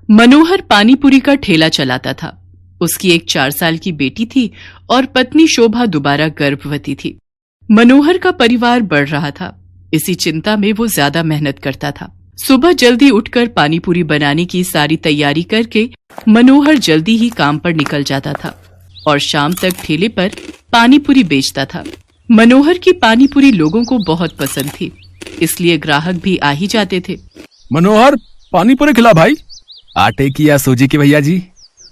मनोहर पानीपुरी का ठेला चलाता था। उसकी एक 4 साल की बेटी थी और पत्नी शोभा दोबारा गर्भवती थी। मनोहर का परिवार बढ़ रहा था, इसी चिंता में वो ज्यादा मेहनत करता था। सुबह जल्दी उठकर पानीपुरी बनाने की सारी तैयारी करके मनोहर जल्दी ही काम पर निकल जाता था और शाम तक ठेले पर पानीपुरी बेचता था। मनोहर की पानीपुरी लोगों को बहुत पसंद थी, इसलिए ग्राहक भी आ ही जाते थे। मनोहर, पानीपुरी खिला भाई। आटे की या सूजी की भैया जी?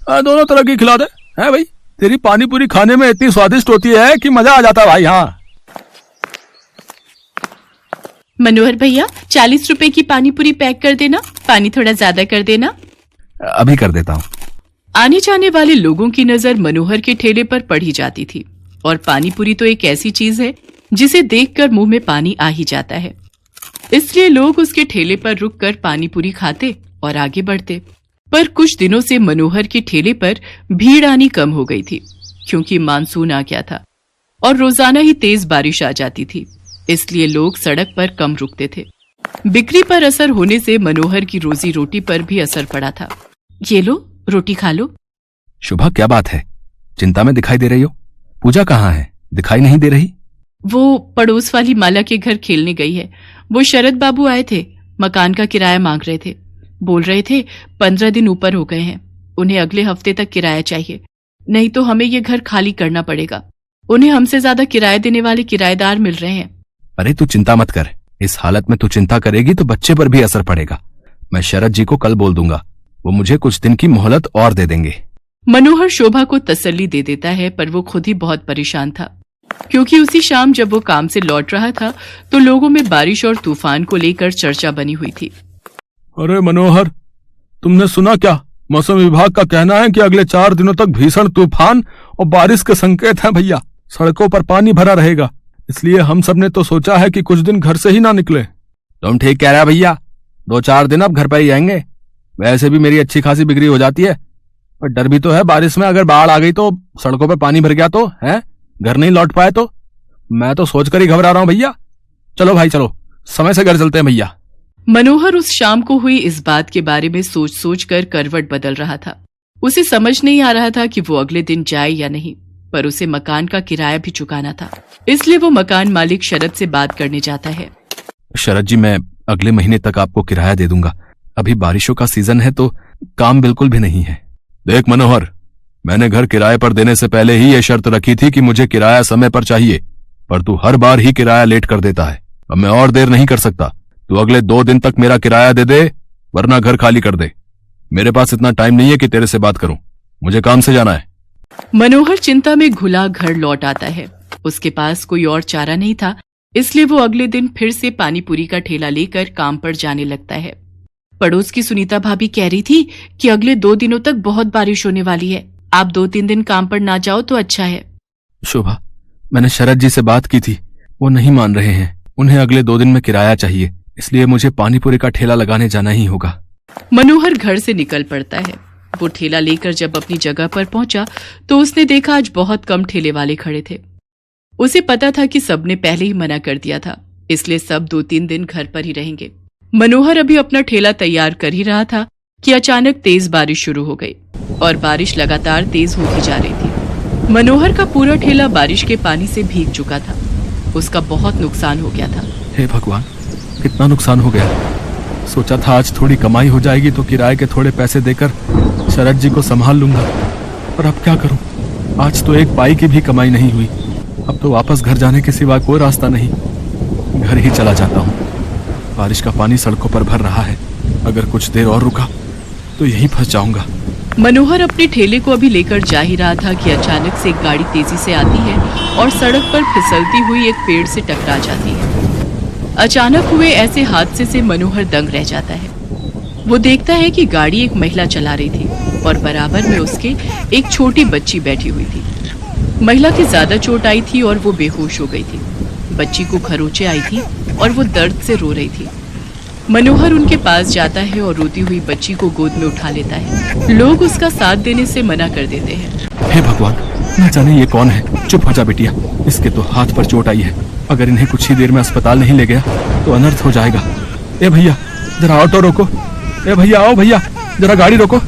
दोनों तरह की खिला दे। है भाई, तेरी पानीपुरी खाने में इतनी स्वादिष्ट होती है कि मजा आ जाता भाई। हाँ मनोहर भैया, 40 रुपए की पानीपुरी पैक कर देना, पानी थोड़ा ज्यादा कर देना। अभी कर देता हूँ। आने जाने वाले लोगों की नजर मनोहर के ठेले पर पड़ी जाती थी और पानीपुरी तो एक ऐसी चीज है जिसे देखकर मुंह में पानी आ ही जाता है, इसलिए लोग उसके ठेले पर रुककर पानीपुरी खाते और आगे बढ़ते। पर कुछ दिनों से मनोहर के ठेले पर भीड़ आनी कम हो गई थी, क्योंकि मानसून आ गया था और रोजाना ही तेज बारिश आ जाती थी, इसलिए लोग सड़क पर कम रुकते थे। बिक्री पर असर होने से मनोहर की रोजी रोटी पर भी असर पड़ा था। ये लो, रोटी खा लो। शुभा, क्या बात है? चिंता में दिखाई दे रही हो। पूजा कहाँ है? दिखाई नहीं दे रही। वो पड़ोस वाली माला के घर खेलने गई है। वो शरद बाबू आए थे, मकान का किराया मांग रहे थे। बोल रहे थे 15 दिन ऊपर हो गए हैं, उन्हें अगले हफ्ते तक किराया चाहिए, नहीं तो हमें ये घर खाली करना पड़ेगा। उन्हें हमसे ज्यादा किराया देने वाले किराएदार मिल रहे हैं। अरे तू चिंता मत कर, इस हालत में तू चिंता करेगी तो बच्चे पर भी असर पड़ेगा। मैं शरद जी को कल बोल दूंगा, वो मुझे कुछ दिन की मोहलत और दे देंगे। मनोहर शोभा को तसल्ली दे देता है, पर वो खुद ही बहुत परेशान था, क्योंकि उसी शाम जब वो काम से लौट रहा था तो लोगों में बारिश और तूफान को लेकर चर्चा बनी हुई थी। अरे मनोहर, तुमने सुना क्या? मौसम विभाग का कहना है कि अगले 4 दिनों तक भीषण तूफान और बारिश के संकेत हैं भैया। सड़कों पर पानी भरा रहेगा, इसलिए हम सब ने तो सोचा है कि कुछ दिन घर से ही ना निकले। तुम ठीक कह रहे भैया, 2-4 दिन अब घर पर ही आएंगे। वैसे भी मेरी अच्छी खासी बिक्री हो जाती है, पर डर भी तो है बारिश में अगर बाढ़ आ गई तो, सड़कों पर पानी भर गया तो, है घर नहीं लौट पाए तो। मैं तो सोचकर ही घबरा रहा हूँ भैया। चलो भाई चलो, समय से घर चलते हैं भैया। मनोहर उस शाम को हुई इस बात के बारे में सोच सोच कर करवट बदल रहा था। उसे समझ नहीं आ रहा था कि वो अगले दिन जाए या नहीं, पर उसे मकान का किराया भी चुकाना था, इसलिए वो मकान मालिक शरद से बात करने जाता है। शरद जी, मैं अगले महीने तक आपको किराया दे दूंगा। अभी बारिशों का सीजन है तो काम बिल्कुल भी नहीं है। देख मनोहर, मैंने घर किराए पर देने से पहले ही ये शर्त रखी थी कि मुझे किराया समय पर चाहिए, पर तू हर बार ही किराया लेट कर देता है। अब मैं और देर नहीं कर सकता। तू अगले 2 दिन तक मेरा किराया दे दे, वरना घर खाली कर दे। मेरे पास इतना टाइम नहीं है कि तेरे से बात करूं, मुझे काम से जाना है। मनोहर चिंता में घुला घर लौट आता है। उसके पास कोई और चारा नहीं था, इसलिए वो अगले दिन फिर से पानीपुरी का ठेला लेकर काम पर जाने लगता है। पड़ोस की सुनीता भाभी कह रही थी कि अगले 2 दिनों तक बहुत बारिश होने वाली है, आप 2-3 दिन काम पर ना जाओ तो अच्छा है। शोभा, मैंने शरद जी से बात की थी, वो नहीं मान रहे हैं। उन्हें अगले 2 दिन में किराया चाहिए, इसलिए मुझे पानीपुरी का ठेला लगाने जाना ही होगा। मनोहर घर से निकल पड़ता है। वो ठेला लेकर जब अपनी जगह पर पहुंचा तो उसने देखा आज बहुत कम ठेले वाले खड़े थे। उसे पता था कि सबने पहले ही मना कर दिया था, इसलिए सब 2-3 दिन घर पर ही रहेंगे। मनोहर अभी अपना ठेला तैयार कर ही रहा था कि अचानक तेज बारिश शुरू हो गई और बारिश लगातार तेज होती जा रही थी। मनोहर का पूरा ठेला बारिश के पानी से भीग चुका था। उसका बहुत नुकसान हो गया था। हे भगवान, कितना नुकसान हो गया। सोचा था आज थोड़ी कमाई हो जाएगी तो किराए के थोड़े पैसे देकर शरद जी को संभाल लूंगा, पर अब क्या करूं? आज तो 1 पाई की भी कमाई नहीं हुई। अब तो वापस घर जाने के सिवा कोई रास्ता नहीं। घर ही चला जाता हूँ। बारिश का पानी सड़कों पर भर रहा है, अगर कुछ देर और रुका तो यहीं फंस जाऊंगा। मनोहर अपने ठेले को अभी लेकर जा ही रहा था कि अचानक से एक गाड़ी तेजी से आती है और सड़क पर फिसलती हुई एक पेड़ से टकरा जाती है। अचानक हुए ऐसे हादसे से मनोहर दंग रह जाता है। वो देखता है कि गाड़ी एक महिला चला रही थी और बराबर में उसके एक छोटी बच्ची बैठी हुई थी। महिला की ज्यादा चोट आई थी और वो बेहोश हो गई थी। बच्ची को खरोंचे आई थी और वो दर्द से रो रही थी। मनोहर उनके पास जाता है और रोती हुई बच्ची को गोद में उठा लेता है। लोग उसका साथ देने से मना कर देते हैं। हे भगवान, न जाने ये कौन है। चुप हो जा बिटिया, इसके तो हाथ पर चोट आई है। अगर इन्हें कुछ ही देर में अस्पताल नहीं ले गया तो अनर्थ हो जाएगा। ए भैया, जरा ऑटो रोको। ए भैया, आओ भैया, जरा गाड़ी रोको।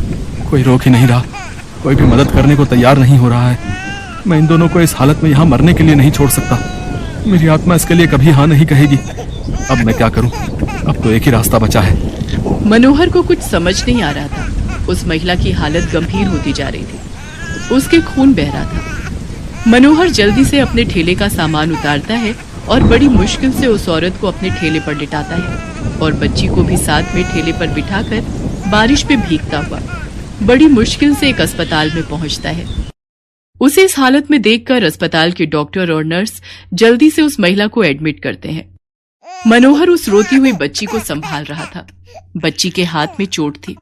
कोई रोक ही नहीं रहा, कोई भी मदद करने को तैयार नहीं हो रहा है। मैं इन दोनों को इस हालत में यहाँ मरने के लिए नहीं छोड़ सकता। मेरी आत्मा इसके लिए कभी हाँ नहीं कहेगी। अब मैं क्या करूं? अब तो एक ही रास्ता बचा है। मनोहर को कुछ समझ नहीं आ रहा था। उस महिला की हालत गंभीर होती जा रही थी, उसके खून बह रहा था। मनोहर जल्दी से अपने ठेले का सामान उतारता है और बड़ी मुश्किल से उस औरत को अपने ठेले पर लिटाता है और बच्ची को भी साथ में ठेले पर बिठाकर बारिश में भीगता हुआ बड़ी मुश्किल से एक अस्पताल में पहुंचता है। उसे इस हालत में देखकर अस्पताल के डॉक्टर और नर्स जल्दी से उस महिला को एडमिट करते हैं। मनोहर उस रोती हुई बच्ची को संभाल रहा था। बच्ची के हाथ में चोट थी।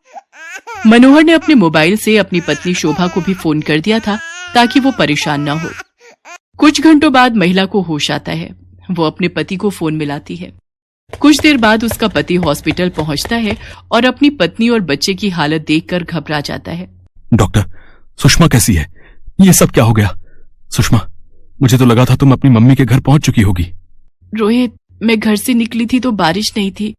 मनोहर ने अपने मोबाइल से अपनी पत्नी शोभा को भी फोन कर दिया था ताकि वो परेशान न हो। कुछ घंटों बाद महिला को होश आता है। वो अपने पति को फोन मिलाती है। कुछ देर बाद उसका पति हॉस्पिटल पहुंचता है और अपनी पत्नी और बच्चे की हालत देखकर घबरा जाता है। डॉक्टर, सुषमा कैसी है? ये सब क्या हो गया? सुषमा, मुझे तो लगा था तुम अपनी मम्मी के घर पहुंच चुकी होगी। रोहित, मैं घर से निकली थी तो बारिश नहीं थी।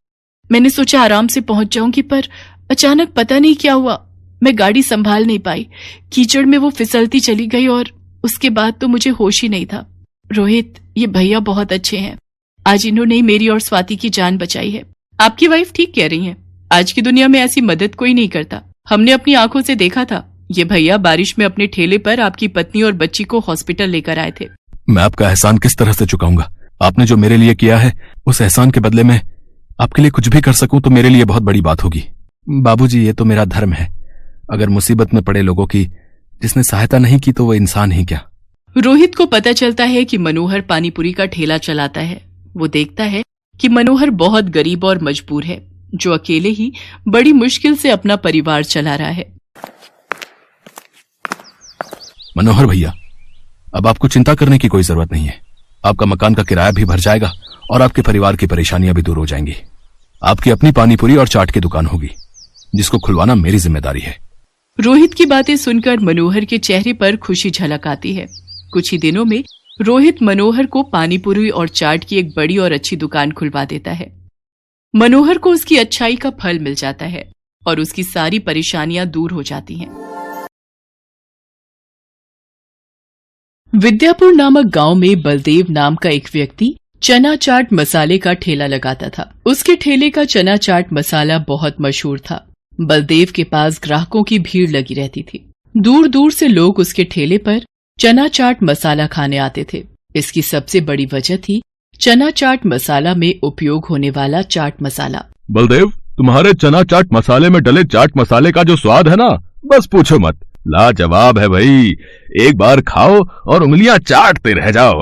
मैंने सोचा आराम से पहुंच जाऊंगी, पर अचानक पता नहीं क्या हुआ, मैं गाड़ी संभाल नहीं पाई। कीचड़ में वो फिसलती चली गई और उसके बाद तो मुझे होश ही नहीं था। रोहित, ये भैया बहुत अच्छे हैं। आज इन्होंने मेरी और स्वाति की जान बचाई है। आपकी वाइफ ठीक कह रही हैं। आज की दुनिया में ऐसी मदद कोई नहीं करता। हमने अपनी आंखों से देखा था। ये भैया बारिश में अपने ठेले पर आपकी पत्नी और बच्ची को हॉस्पिटल लेकर आए थे। मैं आपका एहसान किस तरह से चुकाऊंगा? आपने जो मेरे लिए किया है, उस एहसान के बदले में आपके लिए कुछ भी कर सकूं तो मेरे लिए बहुत बड़ी बात होगी। बाबूजी, ये तो मेरा धर्म है। अगर मुसीबत में पड़े लोगों की जिसने सहायता नहीं की तो वो इंसान ही क्या। रोहित को पता चलता है कि मनोहर पानीपुरी का ठेला चलाता है। वो देखता है कि मनोहर बहुत गरीब और मजबूर है, जो अकेले ही बड़ी मुश्किल से अपना परिवार चला रहा है। मनोहर भैया, अब आपको चिंता करने की कोई जरूरत नहीं है। आपका मकान का किराया भी भर जाएगा और आपके परिवार की परेशानियां भी दूर हो जाएंगी। आपकी अपनी पानीपुरी और चाट की दुकान होगी, जिसको खुलवाना मेरी जिम्मेदारी है। रोहित की बातें सुनकर मनोहर के चेहरे पर खुशी झलक आती है। कुछ ही दिनों में रोहित मनोहर को पानीपुरी और चाट की एक बड़ी और अच्छी दुकान खुलवा देता है। मनोहर को उसकी अच्छाई का फल मिल जाता है और उसकी सारी परेशानियां दूर हो जाती हैं। विद्यापुर नामक गांव में बलदेव नाम का एक व्यक्ति चना चाट मसाले का ठेला लगाता था। उसके ठेले का चना चाट मसाला बहुत मशहूर था। बलदेव के पास ग्राहकों की भीड़ लगी रहती थी। दूर दूर से लोग उसके ठेले पर चना चाट मसाला खाने आते थे। इसकी सबसे बड़ी वजह थी चना चाट मसाला में उपयोग होने वाला चाट मसाला। बलदेव, तुम्हारे चना चाट मसाले में डले चाट मसाले का जो स्वाद है ना, बस पूछो मत, लाजवाब है भाई। एक बार खाओ और उंगलियां चाटते रह जाओ।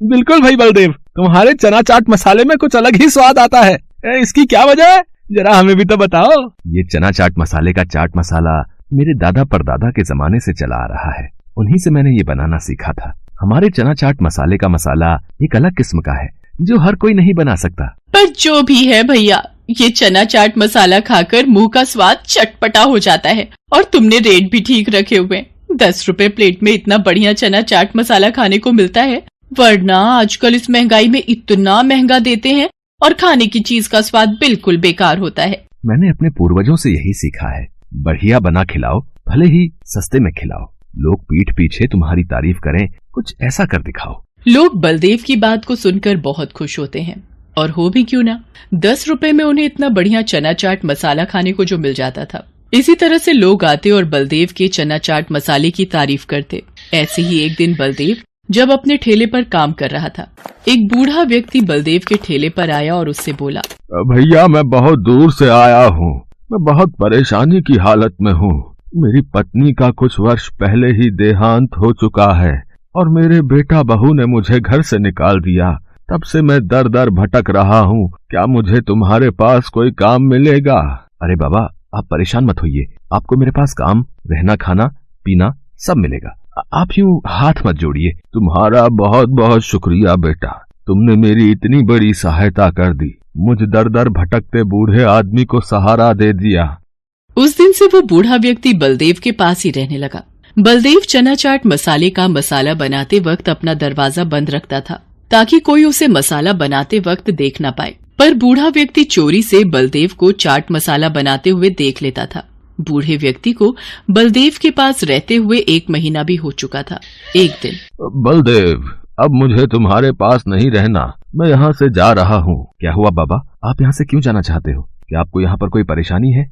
बिल्कुल भाई बलदेव, तुम्हारे चना चाट मसाले में कुछ अलग ही स्वाद आता है। इसकी क्या वजह है, जरा हमें भी तो बताओ। ये चना चाट मसाले का चाट मसाला मेरे दादा परदादा के जमाने से चला आ रहा है। उन्हीं से मैंने ये बनाना सीखा था। हमारे चना चाट मसाले का मसाला एक अलग किस्म का है, जो हर कोई नहीं बना सकता। पर जो भी है भैया, ये चना चाट मसाला खाकर मुंह का स्वाद चटपटा हो जाता है। और तुमने रेट भी ठीक रखे हुए। 10 रुपए प्लेट में इतना बढ़िया चना चाट मसाला खाने को मिलता है, वरना आजकल इस महंगाई में इतना महंगा देते हैं और खाने की चीज का स्वाद बिल्कुल बेकार होता है। मैंने अपने पूर्वजों से यही सीखा है, बढ़िया बना खिलाओ, भले ही सस्ते में खिलाओ। लोग पीठ पीछे तुम्हारी तारीफ करें, कुछ ऐसा कर दिखाओ। लोग बलदेव की बात को सुनकर बहुत खुश होते हैं, और हो भी क्यों ना, 10 रुपए में उन्हें इतना बढ़िया चना चाट मसाला खाने को जो मिल जाता था। इसी तरह से लोग आते और बलदेव के चना चाट मसाले की तारीफ करते। ऐसे ही एक दिन बलदेव जब अपने ठेले पर काम कर रहा था, एक बूढ़ा व्यक्ति बलदेव के ठेले पर आया और उससे बोला, भैया, मैं बहुत दूर से आया हूँ। मैं बहुत परेशानी की हालत में हूँ। मेरी पत्नी का कुछ वर्ष पहले ही देहांत हो चुका है और मेरे बेटा बहू ने मुझे घर से निकाल दिया। तब से मैं दर दर भटक रहा हूँ। क्या मुझे तुम्हारे पास कोई काम मिलेगा? अरे बाबा, आप परेशान मत होइए, आपको मेरे पास काम, रहना, खाना, पीना सब मिलेगा। आप यूं हाथ मत जोड़िए। तुम्हारा बहुत बहुत शुक्रिया बेटा, तुमने मेरी इतनी बड़ी सहायता कर दी। मुझ दर दर भटकते बूढ़े आदमी को सहारा दे दिया। उस दिन से वो बूढ़ा व्यक्ति बलदेव के पास ही रहने लगा। बलदेव चना चाट मसाले का मसाला बनाते वक्त अपना दरवाजा बंद रखता था, ताकि कोई उसे मसाला बनाते वक्त देख न पाए। पर बूढ़ा व्यक्ति चोरी से बलदेव को चाट मसाला बनाते हुए देख लेता था। बूढ़े व्यक्ति को बलदेव के पास रहते हुए 1 महीना भी हो चुका था। एक दिन, बलदेव, अब मुझे तुम्हारे पास नहीं रहना, मैं यहाँ से जा रहा हूँ। क्या हुआ बाबा, आप यहाँ से क्यों जाना चाहते हो? क्या आपको यहाँ पर कोई परेशानी है?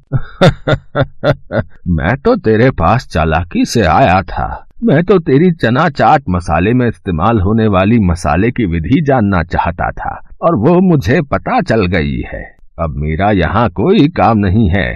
मैं तो तेरे पास चालाकी से आया था। मैं तो तेरी चना चाट मसाले में इस्तेमाल होने वाली मसाले की विधि जानना चाहता था और वो मुझे पता चल गई है। अब मेरा यहाँ कोई काम नहीं है,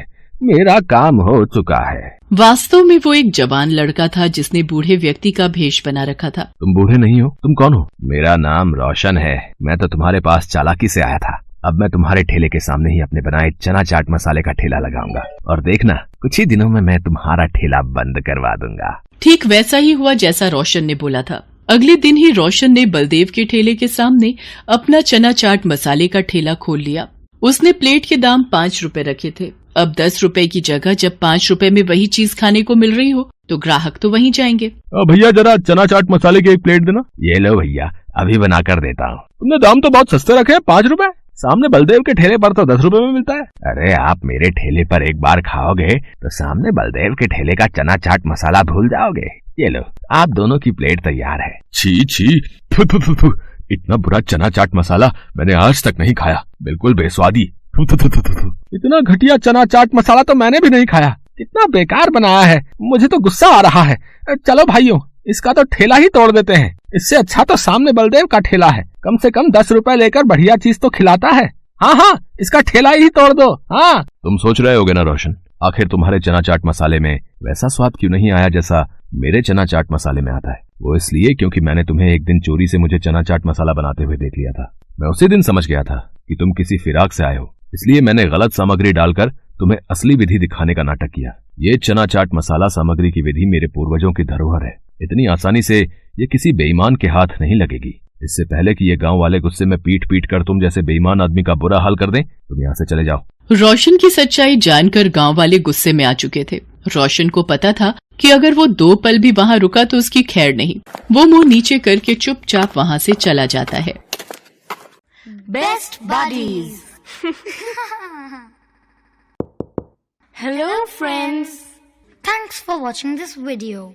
मेरा काम हो चुका है। वास्तव में वो एक जवान लड़का था जिसने बूढ़े व्यक्ति का भेष बना रखा था। तुम बूढ़े नहीं हो, तुम कौन हो? मेरा नाम रोशन है। मैं तो तुम्हारे पास चालाकी से आया था। अब मैं तुम्हारे ठेले के सामने ही अपने बनाए चना चाट मसाले का ठेला लगाऊंगा और देखना, कुछ ही दिनों में मैं तुम्हारा ठेला बंद करवा दूंगा। ठीक वैसा ही हुआ जैसा रोशन ने बोला था। अगले दिन ही रोशन ने बलदेव के ठेले के सामने अपना चना चाट मसाले का ठेला खोल लिया। उसने प्लेट के दाम 5 रुपए रखे थे। अब 10 रुपए की जगह जब 5 रुपए में वही चीज खाने को मिल रही हो तो ग्राहक तो वहीं जाएंगे। भैया जरा चना चाट मसाले की 1 प्लेट देना। ये लो भैया, अभी बना कर देता हूँ। तुमने दाम तो बहुत सस्ते रखे हैं, 5 रुपए। सामने बलदेव के ठेले पर तो 10 रुपए में मिलता है। अरे आप मेरे ठेले पर एक बार खाओगे तो सामने बलदेव के ठेले का चना चाट मसाला भूल जाओगे। ये लो, आप दोनों की प्लेट तैयार है। छी छी, फु, फु, फु, फु। इतना बुरा चना चाट मसाला मैंने आज तक नहीं खाया, बिल्कुल बेस्वादी। फु, फु, फु, फु, फु। इतना घटिया चना चाट मसाला तो मैंने भी नहीं खाया। कितना बेकार बनाया है, मुझे तो गुस्सा आ रहा है। चलो भाइयों, इसका तो ठेला ही तोड़ देते हैं। इससे अच्छा तो सामने बलदेव का ठेला है, कम से कम 10 रुपए लेकर बढ़िया चीज तो खिलाता है। हाँ, इसका ठेला ही तोड़ दो। हाँ, तुम सोच रहे होगे ना रोशन, आखिर तुम्हारे चना चाट मसाले में वैसा स्वाद क्यों नहीं आया जैसा मेरे चना चाट मसाले में आता है? वो इसलिए क्योंकि मैंने तुम्हें एक दिन चोरी से मुझे चना चाट मसाला बनाते हुए देख लिया था। मैं उसी दिन समझ गया था कि तुम किसी फिराक से आए हो, इसलिए मैंने गलत सामग्री डालकर तुम्हें असली विधि दिखाने का नाटक किया। ये चना चाट मसाला सामग्री की विधि मेरे पूर्वजों की धरोहर है। इतनी आसानी से ये किसी बेईमान के हाथ नहीं लगेगी। इससे पहले कि ये गांव वाले गुस्से में पीट पीट कर तुम जैसे बेईमान आदमी का बुरा हाल कर दें, तुम यहाँ से चले जाओ। रोशन की सच्चाई जानकर गांव वाले गुस्से में आ चुके थे। रोशन को पता था कि अगर वो 2 पल भी वहाँ रुका तो उसकी खैर नहीं। वो मुंह नीचे करके चुपचाप वहाँ से चला जाता है। Best buddies. Hello friends, thanks for watching this video.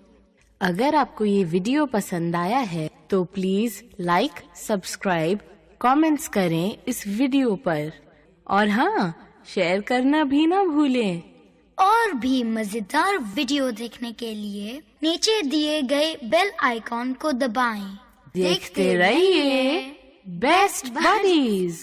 अगर आपको ये वीडियो पसंद आया है तो प्लीज लाइक, सब्सक्राइब, कमेंट्स करें इस वीडियो पर और हाँ, शेयर करना भी ना भूलें। और भी मजेदार वीडियो देखने के लिए नीचे दिए गए बेल आइकॉन को दबाएं। देखते रहिए बेस्ट बडीज।